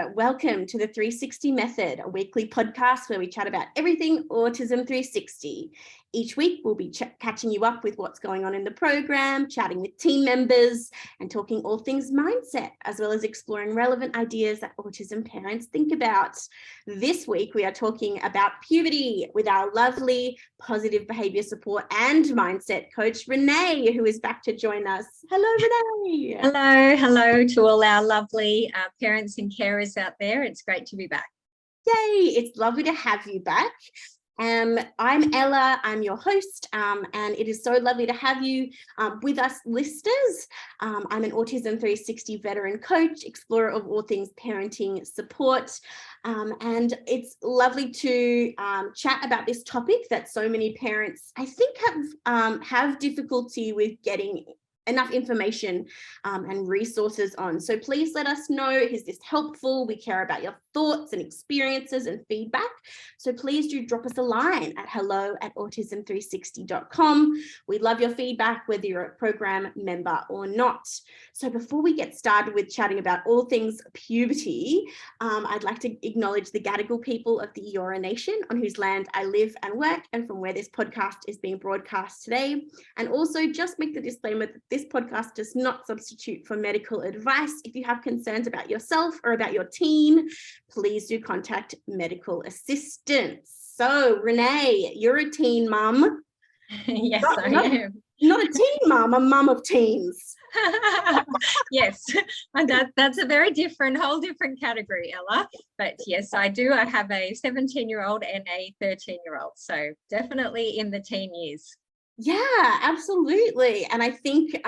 Welcome to the 360 Method, a weekly podcast where we chat about everything Autism 360. Each week, we'll be catching you up with what's going on in the program, chatting with team members, and talking all things mindset, as well as exploring relevant ideas that autism parents think about. This week, we are talking about puberty with our lovely positive behavior support and mindset coach, Renae, who is back to join us. Hello, Renae. Hello to all our lovely parents and carers out there. It's great to be back. Yay, it's lovely to have you back. I'm Ella, I'm your host, and it is so lovely to have you with us listeners. I'm an Autism 360 veteran coach, explorer of all things parenting support, and it's lovely to chat about this topic that so many parents, I think, have difficulty with getting enough information and resources on. So please let us know, is this helpful? We care about your thoughts and experiences and feedback. So please do drop us a line at hello@autism360.com. We love your feedback, whether you're a program member or not. So before we get started with chatting about all things puberty, I'd like to acknowledge the Gadigal people of the Eora Nation, on whose land I live and work, and from where this podcast is being broadcast today. And also just make the disclaimer that this podcast does not substitute for medical advice. If you have concerns about yourself or about your teen, please do contact medical assistance. So, Renae, you're a teen mum. Yes, I am. Not a teen mum, a mum of teens. Yes, and that's a very whole different category, Ella. But yes, I do. I have a 17-year-old and a 13-year-old. So definitely in the teen years. Yeah, absolutely. And I think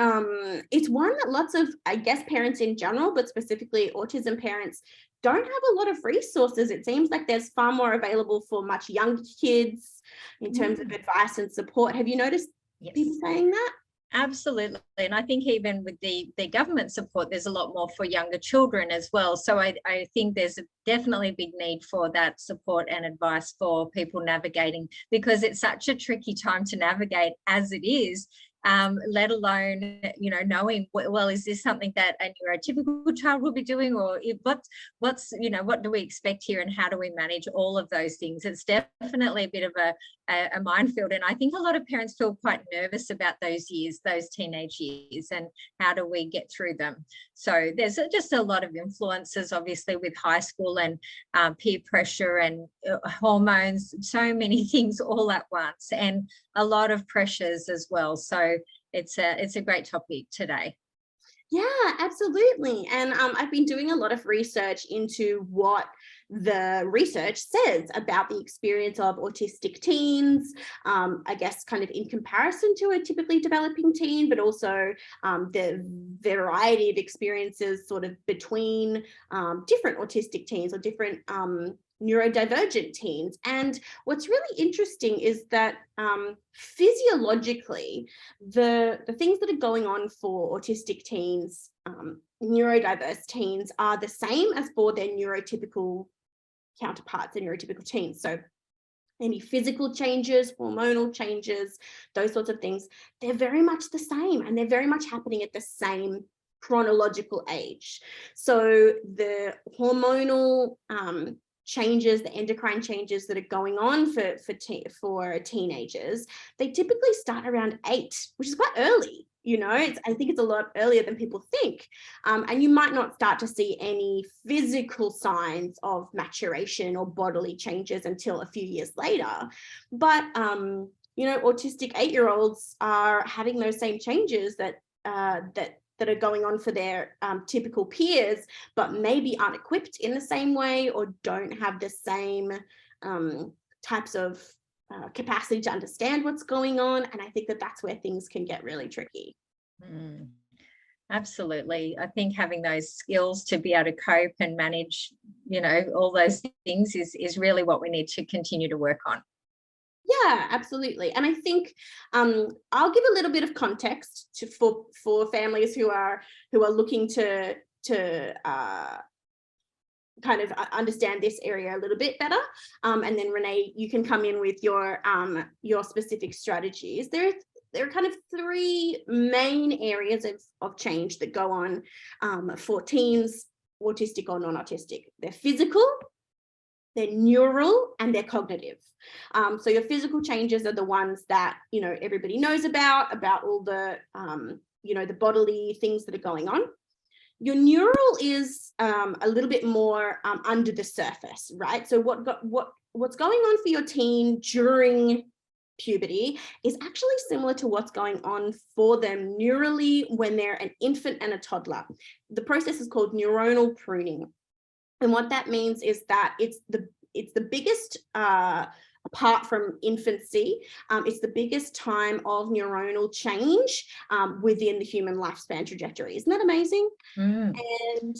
it's one that lots of, I guess, parents in general, but specifically autism parents, don't have a lot of resources. It seems like there's far more available for much younger kids in terms of advice and support. Have you noticed people saying that? Absolutely. And I think even with the government support, there's a lot more for younger children as well. So I think there's definitely a big need for that support and advice for people navigating, because it's such a tricky time to navigate as it is. Let alone, knowing, well, is this something that a neurotypical child will be doing, or what do we expect here, and how do we manage all of those things? It's definitely a bit of a minefield, and I think a lot of parents feel quite nervous about those teenage years, and how do we get through them? So there's just a lot of influences, obviously, with high school and peer pressure and hormones, so many things all at once, and a lot of pressures as well. So it's a great topic today. Yeah, absolutely. And I've been doing a lot of research into what the research says about the experience of autistic teens, I guess kind of in comparison to a typically developing teen, but also the variety of experiences sort of between different autistic teens or different neurodivergent teens. And what's really interesting is that physiologically, the things that are going on for autistic teens, neurodiverse teens, are the same as for their neurotypical counterparts and neurotypical teens. So any physical changes, hormonal changes, those sorts of things, they're very much the same, and they're very much happening at the same chronological age. So the hormonal changes, the endocrine changes that are going on for teenagers, they typically start around 8, which is quite early. I think it's a lot earlier than people think. And you might not start to see any physical signs of maturation or bodily changes until a few years later. But, autistic 8-year-olds are having those same changes that are going on for their typical peers, but maybe aren't equipped in the same way, or don't have the same types of capacity to understand what's going on. And I think that that's where things can get really tricky. Absolutely. I think having those skills to be able to cope and manage, all those things is really what we need to continue to work on. Yeah, absolutely. And I think I'll give a little bit of context for families who are looking to kind of understand this area a little bit better. And then Renae, you can come in with your specific strategies. There are kind of 3 main areas of change that go on for teens autistic or non-autistic. They're physical, they're neural, and they're cognitive. So your physical changes are the ones that, you know, everybody knows about all the, you know, the bodily things that are going on. Your neural is a little bit more under the surface, right? So what's going on for your teen during puberty is actually similar to what's going on for them neurally when they're an infant and a toddler. The process is called neuronal pruning. And what that means is that it's the biggest, apart from infancy, it's the biggest time of neuronal change within the human lifespan trajectory. Isn't that amazing? And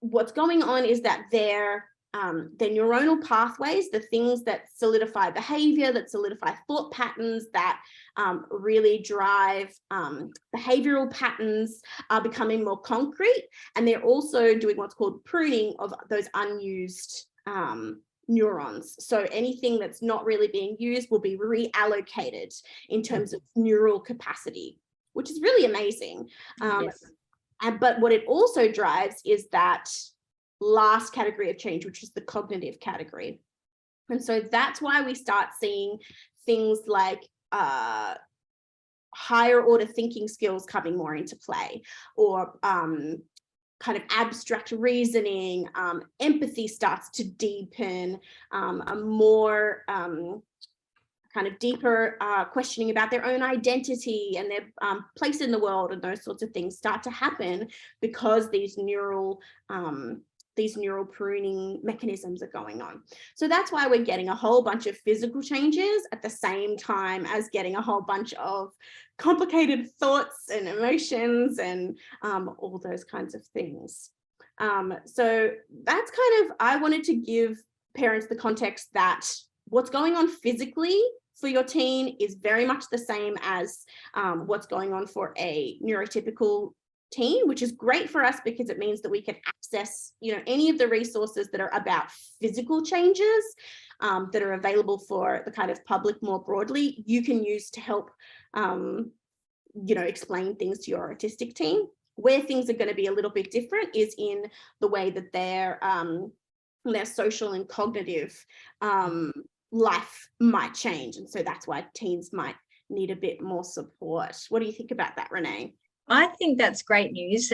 what's going on is that their neuronal pathways, the things that solidify behavior, that solidify thought patterns, that really drive behavioral patterns, are becoming more concrete. And they're also doing what's called pruning of those unused neurons. So anything that's not really being used will be reallocated in terms of neural capacity, which is really amazing. Yes. But what it also drives is that last category of change, which is the cognitive category. And so that's why we start seeing things like higher order thinking skills coming more into play, or kind of abstract reasoning, empathy starts to deepen, a more kind of deeper questioning about their own identity and their place in the world, and those sorts of things start to happen because these neural pruning mechanisms are going on. So that's why we're getting a whole bunch of physical changes at the same time as getting a whole bunch of complicated thoughts and emotions and all those kinds of things. So that's kind of, I wanted to give parents the context that what's going on physically for your teen is very much the same as what's going on for a neurotypical teen, which is great for us because it means that we can access, you know, any of the resources that are about physical changes that are available for the kind of public more broadly, you can use to help, you know, explain things to your autistic teen. Where things are going to be a little bit different is in the way that their social and cognitive life might change. And so that's why teens might need a bit more support. What do you think about that, Renae? I think that's great news,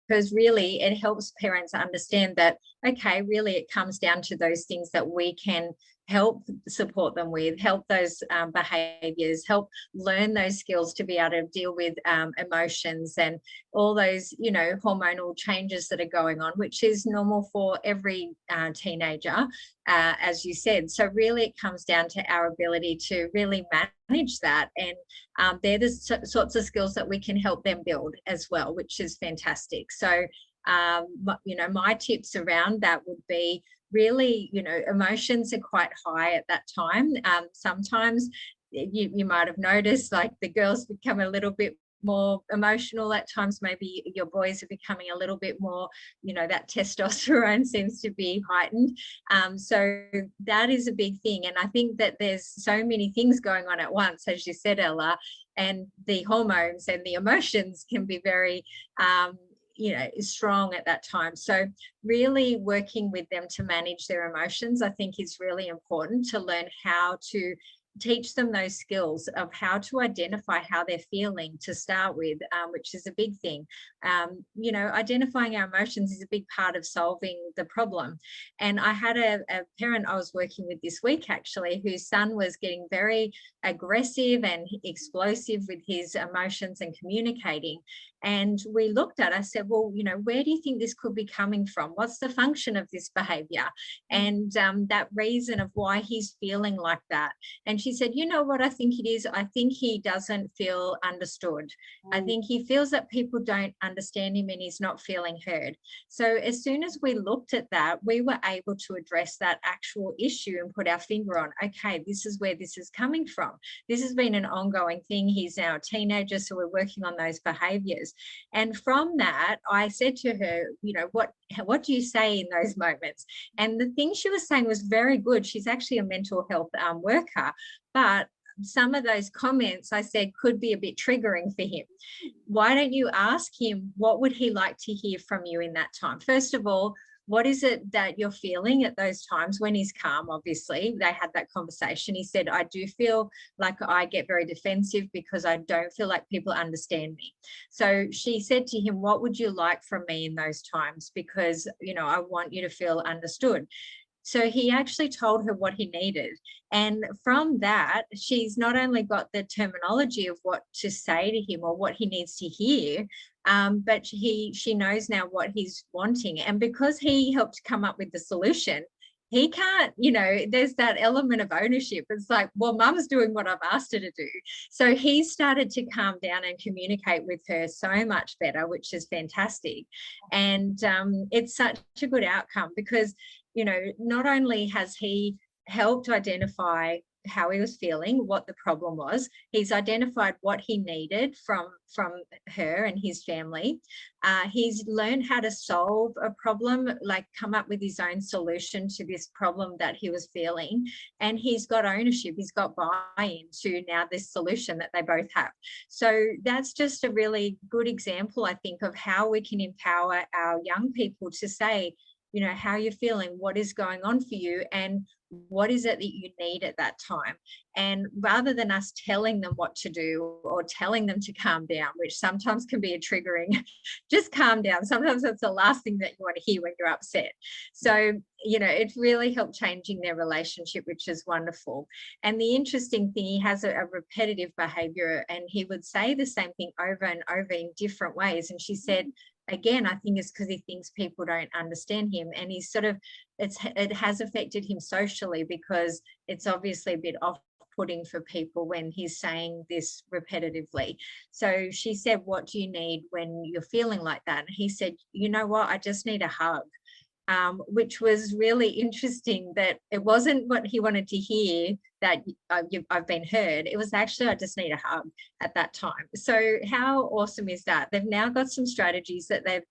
because really it helps parents understand that, okay, really it comes down to those things that we can help support them with, help those behaviors, help learn those skills to be able to deal with emotions and all those, you know, hormonal changes that are going on, which is normal for every teenager, as you said. So really it comes down to our ability to really manage that, and they're the sorts of skills that we can help them build as well, which is fantastic. So you know, my tips around that would be really, you know, emotions are quite high at that time. Sometimes you might have noticed, like, the girls become a little bit more emotional at times. Maybe your boys are becoming a little bit more, you know, that testosterone seems to be heightened. So that is a big thing. And I think that there's so many things going on at once, as you said, Ella, and the hormones and the emotions can be very you know, strong at that time. So really working with them to manage their emotions, I think, is really important, to learn how to teach them those skills of how to identify how they're feeling to start with, which is a big thing. You know, identifying our emotions is a big part of solving the problem. And I had a parent I was working with this week, actually, whose son was getting very aggressive and explosive with his emotions and communicating. And we looked at, I said, well, you know, where do you think this could be coming from? What's the function of this behavior? And that reason of why he's feeling like that. And she said, you know what I think it is? I think he doesn't feel understood. I think he feels that people don't understand him and he's not feeling heard. So as soon as we looked at that, we were able to address that actual issue and put our finger on, okay, this is where this is coming from. This has been an ongoing thing. He's now a teenager, so we're working on those behaviors. And from that, I said to her, you know, what do you say in those moments? And the thing she was saying was very good. She's actually a mental health worker, but some of those comments I said could be a bit triggering for him. Why don't you ask him, what would he like to hear from you in that time? First of all, what is it that you're feeling at those times when he's calm? Obviously, they had that conversation. He said, I do feel like I get very defensive because I don't feel like people understand me. So she said to him, what would you like from me in those times? Because, you know, I want you to feel understood. So he actually told her what he needed. And from that, she's not only got the terminology of what to say to him or what he needs to hear, but she knows now what he's wanting. And because he helped come up with the solution, he can't, you know, there's that element of ownership. It's like, well, mum's doing what I've asked her to do. So he started to calm down and communicate with her so much better, which is fantastic. And it's such a good outcome because, you know, not only has he helped identify how he was feeling, what the problem was, he's identified what he needed from her and his family. He's learned how to solve a problem, like come up with his own solution to this problem that he was feeling. And he's got ownership, he's got buy-in to now this solution that they both have. So that's just a really good example, I think, of how we can empower our young people to say, you know, how you're feeling, what is going on for you, and what is it that you need at that time. And rather than us telling them what to do or telling them to calm down, which sometimes can be a triggering, just calm down. Sometimes that's the last thing that you want to hear when you're upset. So, you know, it really helped changing their relationship, which is wonderful. And the interesting thing, he has a repetitive behavior, and he would say the same thing over and over in different ways. And she said, again, I think it's because he thinks people don't understand him, and he's sort of, it has affected him socially because it's obviously a bit off-putting for people when he's saying this repetitively. So she said, what do you need when you're feeling like that? And he said, you know what, I just need a hug. Which was really interesting, that it wasn't what he wanted to hear, that I've been heard. It was actually, I just need a hug at that time. So how awesome is that? They've now got some strategies that they've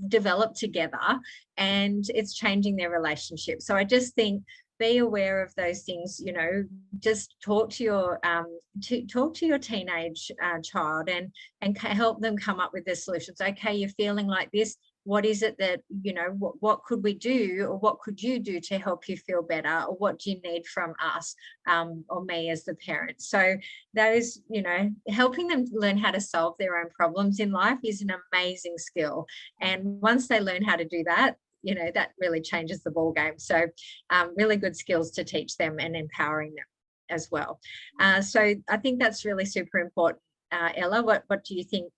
developed together, and it's changing their relationship. So I just think, be aware of those things, you know, just talk to your teenage child and help them come up with their solutions. Okay, you're feeling like this. What is it that, you know, what could we do, or what could you do to help you feel better, or what do you need from us or me as the parent? So those, you know, helping them learn how to solve their own problems in life is an amazing skill. And once they learn how to do that, you know, that really changes the ball game. So really good skills to teach them and empowering them as well. So I think that's really super important. Ella, what do you think?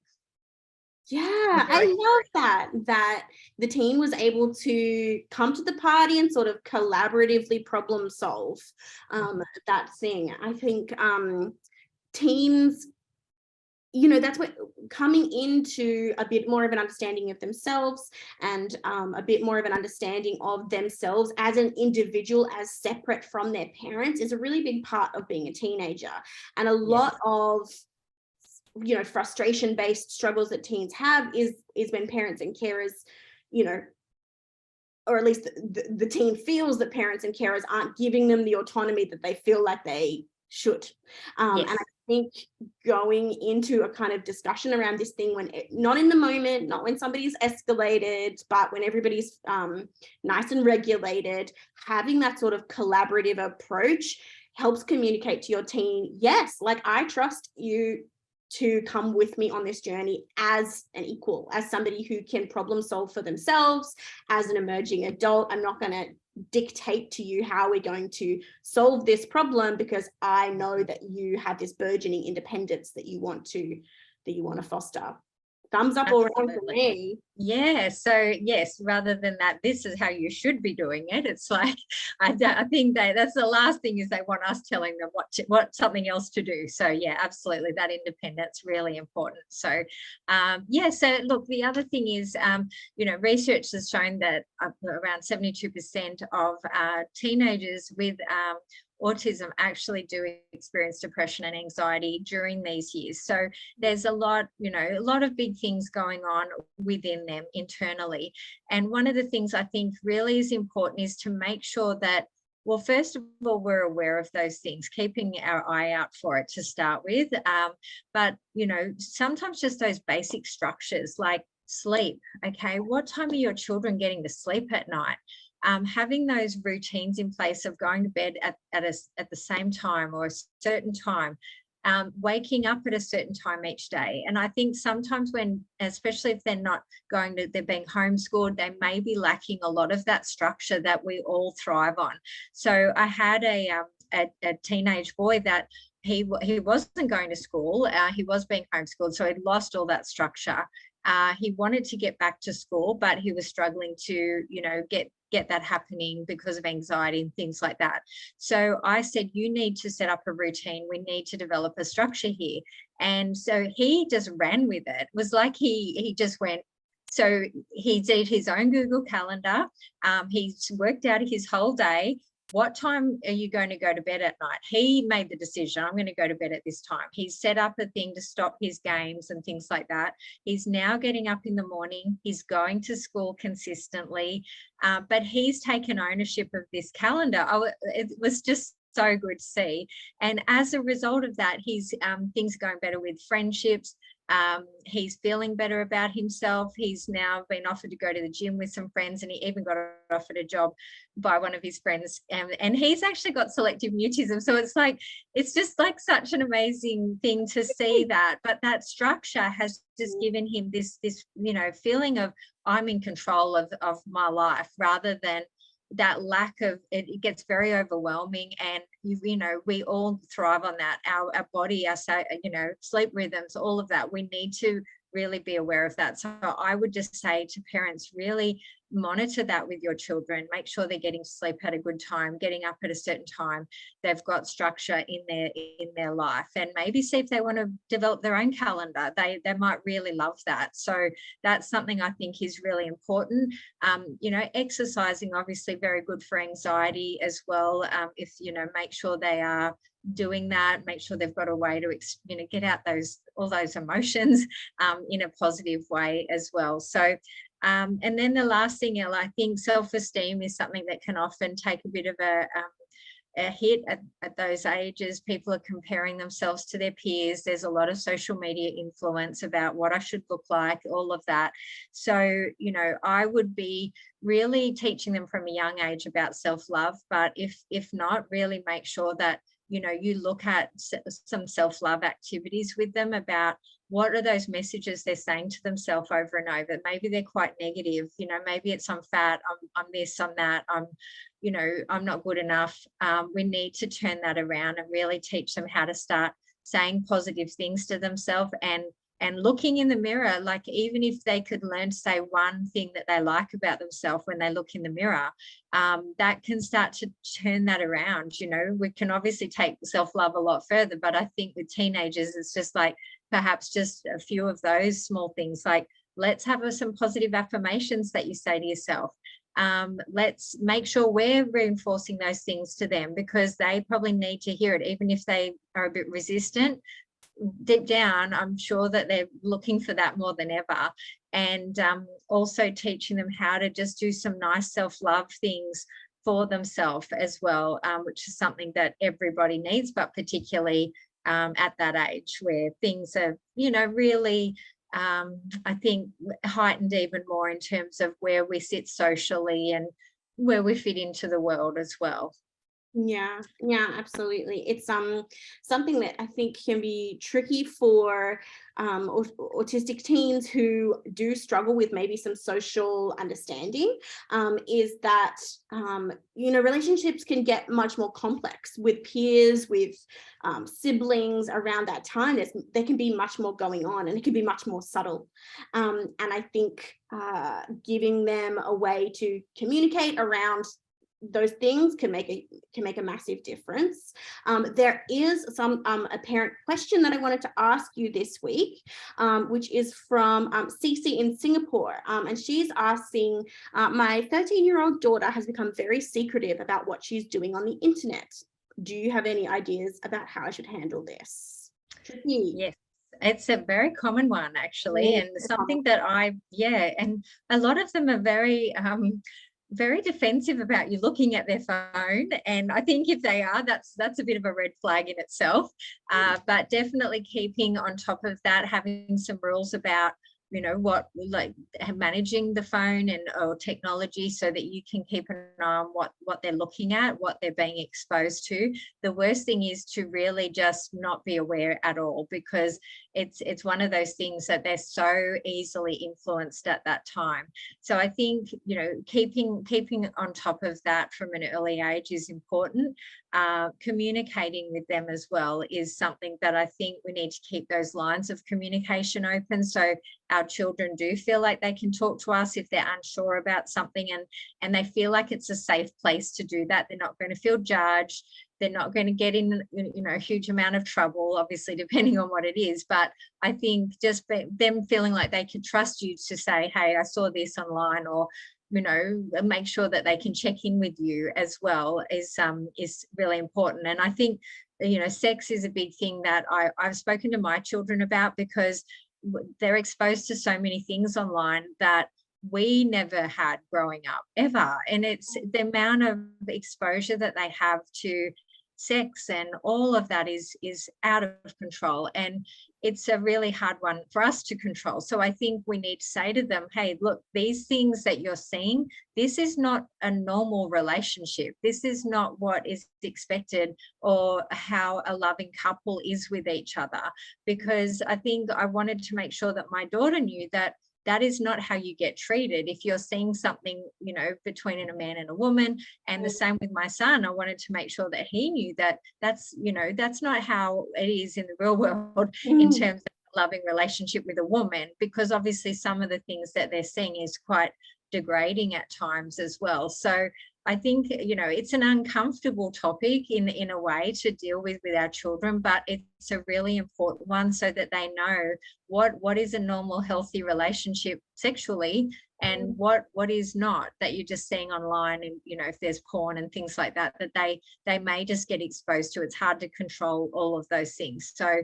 Yeah, I love that the team was able to come to the party and sort of collaboratively problem solve that thing. I think teens, you know, that's what coming into a bit more of an understanding of themselves, and a bit more of an understanding of themselves as an individual, as separate from their parents, is a really big part of being a teenager. And a lot of, you know, frustration based struggles that teens have is when parents and carers, you know, or at least the teen feels that parents and carers aren't giving them the autonomy that they feel like they should. And I think going into a kind of discussion around this thing, when not in the moment, not when somebody's escalated, but when everybody's nice and regulated, having that sort of collaborative approach helps communicate to your teen, yes, like I trust you to come with me on this journey as an equal, as somebody who can problem solve for themselves, as an emerging adult. I'm not going to dictate to you how we're going to solve this problem, because I know that you have this burgeoning independence that you want to foster. Thumbs up all around for me. Yeah, so yes, rather than that, this is how you should be doing it. It's like, I think that's the last thing, is they want us telling them what something else to do. So yeah, absolutely, that independence really important. So yeah, so look, the other thing is, you know, research has shown that around 72% of teenagers with autism actually do experience depression and anxiety during these years. So there's a lot, you know, a lot of big things going on within them internally. And one of the things I think really is important is to make sure that Well, first of all, we're aware of those things, keeping our eye out for it to start with. But, you know, sometimes just those basic structures like sleep. Okay, what time are your children getting to sleep at night? Having those routines in place of going to bed at the same time or a certain time, waking up at a certain time each day. And I think sometimes when, especially if they're being homeschooled, they may be lacking a lot of that structure that we all thrive on. So I had a teenage boy that he wasn't going to school. He was being homeschooled, so he'd lost all that structure. He wanted to get back to school, but he was struggling to, you know, get that happening because of anxiety and things like that. So I said, you need to set up a routine. We need to develop a structure here. And so he just ran with it. It was like he just went. So he did his own Google Calendar. He's worked out his whole day. What time are you going to go to bed at night? He made the decision, I'm going to go to bed at this time. He's set up a thing to stop his games and things like that. He's now getting up in the morning. He's going to school consistently, but he's taken ownership of this calendar. It was just so good to see. And as a result of that, things are going better with friendships. He's feeling better about himself. He's now been offered to go to the gym with some friends, and he even got offered a job by one of his friends. And he's actually got selective mutism. So it's just like such an amazing thing to see that. But that structure has just given him this, you know, feeling of I'm in control of my life, rather than that lack of it gets very overwhelming. And you know, we all thrive on that. Our body, our, you know, sleep rhythms, all of that, we need to really be aware of that. So I would just say to parents, really monitor that with your children. Make sure they're getting sleep at a good time, getting up at a certain time. They've got structure in their life, and maybe see if they want to develop their own calendar. They might really love that. So that's something I think is really important. You know, exercising, obviously very good for anxiety as well. If, you know, make sure they are doing that, make sure they've got a way to, you know, get out all those emotions in a positive way as well. So and then the last thing, Ella, I think self-esteem is something that can often take a bit of a hit at those ages. People are comparing themselves to their peers. There's a lot of social media influence about what I should look like, all of that. So, you know, I would be really teaching them from a young age about self-love, but if not, really make sure that, you know, you look at some self-love activities with them about what are those messages they're saying to themselves over and over. Maybe they're quite negative, you know, maybe it's I'm fat, I'm this, I'm that, you know, I'm not good enough. We need to turn that around and really teach them how to start saying positive things to themselves and looking in the mirror. Like, even if they could learn to say one thing that they like about themselves when they look in the mirror, that can start to turn that around. You know, we can obviously take self-love a lot further, but I think with teenagers, it's just like perhaps just a few of those small things, like let's have some positive affirmations that you say to yourself. Let's make sure we're reinforcing those things to them, because they probably need to hear it, even if they are a bit resistant. Deep down, I'm sure that they're looking for that more than ever. And also teaching them how to just do some nice self-love things for themselves as well, which is something that everybody needs, but particularly at that age where things are, you know, really, I think, heightened even more in terms of where we sit socially and where we fit into the world as well. Yeah, absolutely. It's something that I think can be tricky for autistic teens who do struggle with maybe some social understanding, is that you know, relationships can get much more complex with peers, with siblings around that time. There can be much more going on, and it can be much more subtle. And I think giving them a way to communicate around those things can make a massive difference. There is a parent question that I wanted to ask you this week, which is from Cece in Singapore, and she's asking, my 13-year-old daughter has become very secretive about what she's doing on the internet. Do you have any ideas about how I should handle this? Yes, it's a very common one, actually, and something that and a lot of them are very very defensive about you looking at their phone, and I think if they are, that's a bit of a red flag in itself. But definitely keeping on top of that, having some rules about, you know, what, like managing the phone and or technology, so that you can keep an eye on what they're looking at, what they're being exposed to. The worst thing is to really just not be aware at all, because it's one of those things that they're so easily influenced at that time. So I think, you know, keeping on top of that from an early age is important. Communicating with them as well is something that I think we need to keep those lines of communication open, so our children do feel like they can talk to us if they're unsure about something, and they feel like it's a safe place to do that. They're not going to feel judged. They're not going to get in, you know, a huge amount of trouble, obviously, depending on what it is. But I think just them feeling like they can trust you to say, hey, I saw this online, or, you know, make sure that they can check in with you as well is really important. And I think, you know, sex is a big thing that I've spoken to my children about, because they're exposed to so many things online that we never had growing up ever. And it's the amount of exposure that they have to sex and all of that is out of control, and it's a really hard one for us to control. So I think we need to say to them, hey, look, these things that you're seeing, this is not a normal relationship. This is not what is expected or how a loving couple is with each other. Because I think I wanted to make sure that my daughter knew that that is not how you get treated. If you're seeing something, you know, between a man and a woman, and the same with my son, I wanted to make sure that he knew that that's, you know, that's not how it is in the real world in terms of a loving relationship with a woman, because obviously some of the things that they're seeing is quite degrading at times as well. So I think, you know, it's an uncomfortable topic in a way to deal with our children, but it's a really important one, so that they know what is a normal, healthy relationship sexually, and what is not, that you're just seeing online. And, you know, if there's porn and things like that, that they may just get exposed to. It's hard to control all of those things. So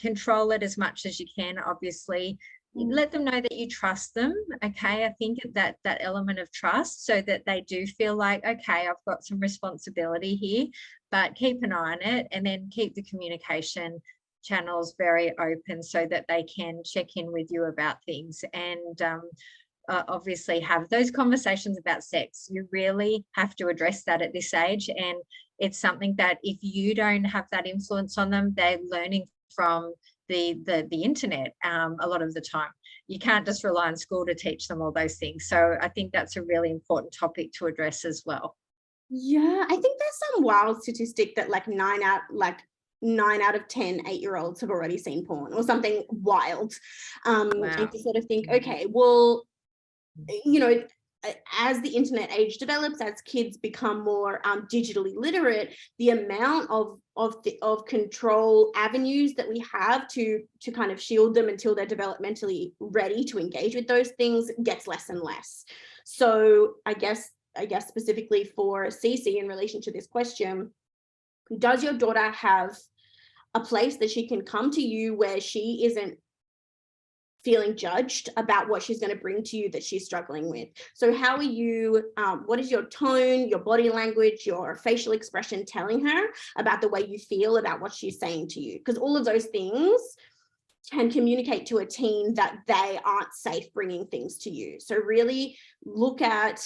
control it as much as you can, obviously. Let them know that you trust them. Okay, I think that element of trust, so that they do feel like, okay, I've got some responsibility here, but keep an eye on it, and then keep the communication channels very open, so that they can check in with you about things. And obviously have those conversations about sex. You really have to address that at this age, and it's something that if you don't have that influence on them, they're learning from the internet a lot of the time. You can't just rely on school to teach them all those things. So I think that's a really important topic to address as well. Yeah, I think there's some wild statistic that like 9 out of 10 8-year-olds have already seen porn or something wild. Wow. And to sort of think, okay, well, you know, as the internet age develops, as kids become more digitally literate, the amount of control avenues that we have to kind of shield them until they're developmentally ready to engage with those things gets less and less. So I guess specifically for Cece in relation to this question, does your daughter have a place that she can come to you where she isn't feeling judged about what she's going to bring to you that she's struggling with? So how are you, what is your tone, your body language, your facial expression telling her about the way you feel about what she's saying to you? Because all of those things can communicate to a teen that they aren't safe bringing things to you. So really look at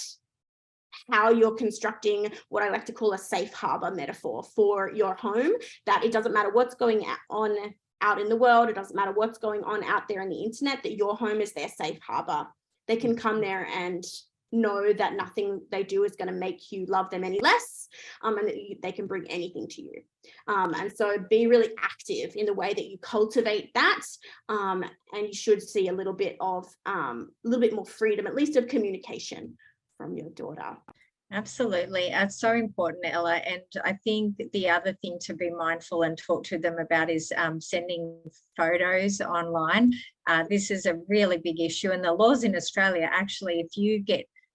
how you're constructing what I like to call a safe harbor metaphor for your home, that it doesn't matter what's going on out in the world, it doesn't matter what's going on out there on the internet, that your home is their safe harbor. They can come there and know that nothing they do is going to make you love them any less, and that they can bring anything to you. And so be really active in the way that you cultivate that, and you should see a little bit more freedom, at least of communication, from your daughter. Absolutely. It's so important, Ella. And I think the other thing to be mindful and talk to them about is sending photos online. This is a really big issue. And the laws in Australia, actually, if you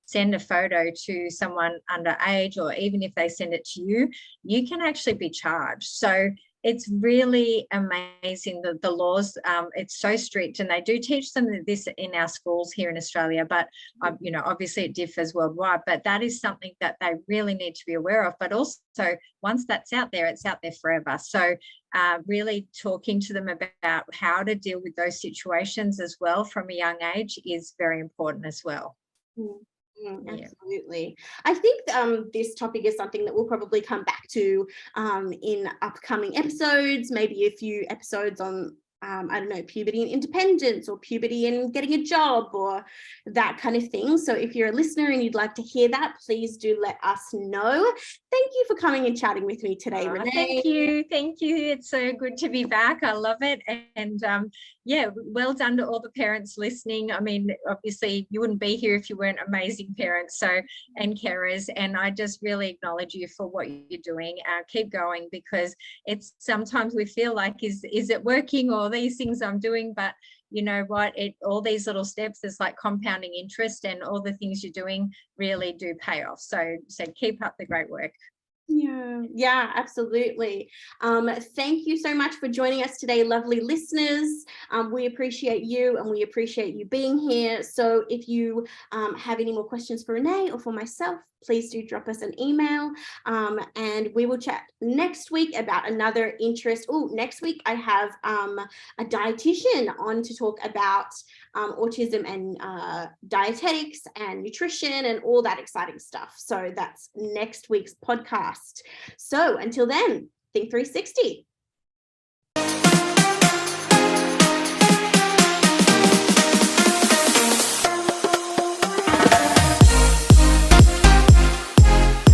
send a photo to someone underage, or even if they send it to you, you can actually be charged. So It's really amazing that the laws, it's so strict, and they do teach them this in our schools here in Australia, but you know, obviously it differs worldwide, but that is something that they really need to be aware of. But also, once that's out there, it's out there forever. So really talking to them about how to deal with those situations as well from a young age is very important as well. Absolutely. I think this topic is something that we'll probably come back to in upcoming episodes, maybe a few episodes on I don't know, puberty and independence, or puberty and getting a job, or that kind of thing. So if you're a listener and you'd like to hear that, please do let us know. Thank you for coming and chatting with me today, Renae. Thank you. It's so good to be back. I love it. And yeah, well done to all the parents listening. I mean, obviously you wouldn't be here if you weren't amazing parents, and carers. And I just really acknowledge you for what you're doing. Keep going, because it's sometimes we feel like, is it working, or these things I'm doing? But you know what, all these little steps is like compounding interest, and all the things you're doing really do pay off. So keep up the great work. Yeah, absolutely. Thank you so much for joining us today, lovely listeners. We appreciate you, and we appreciate you being here. So if you have any more questions for Renae or for myself, please do drop us an email, and we will chat next week about another interest. Oh, next week I have a dietitian on to talk about autism and dietetics and nutrition and all that exciting stuff. So that's next week's podcast. So until then, think 360.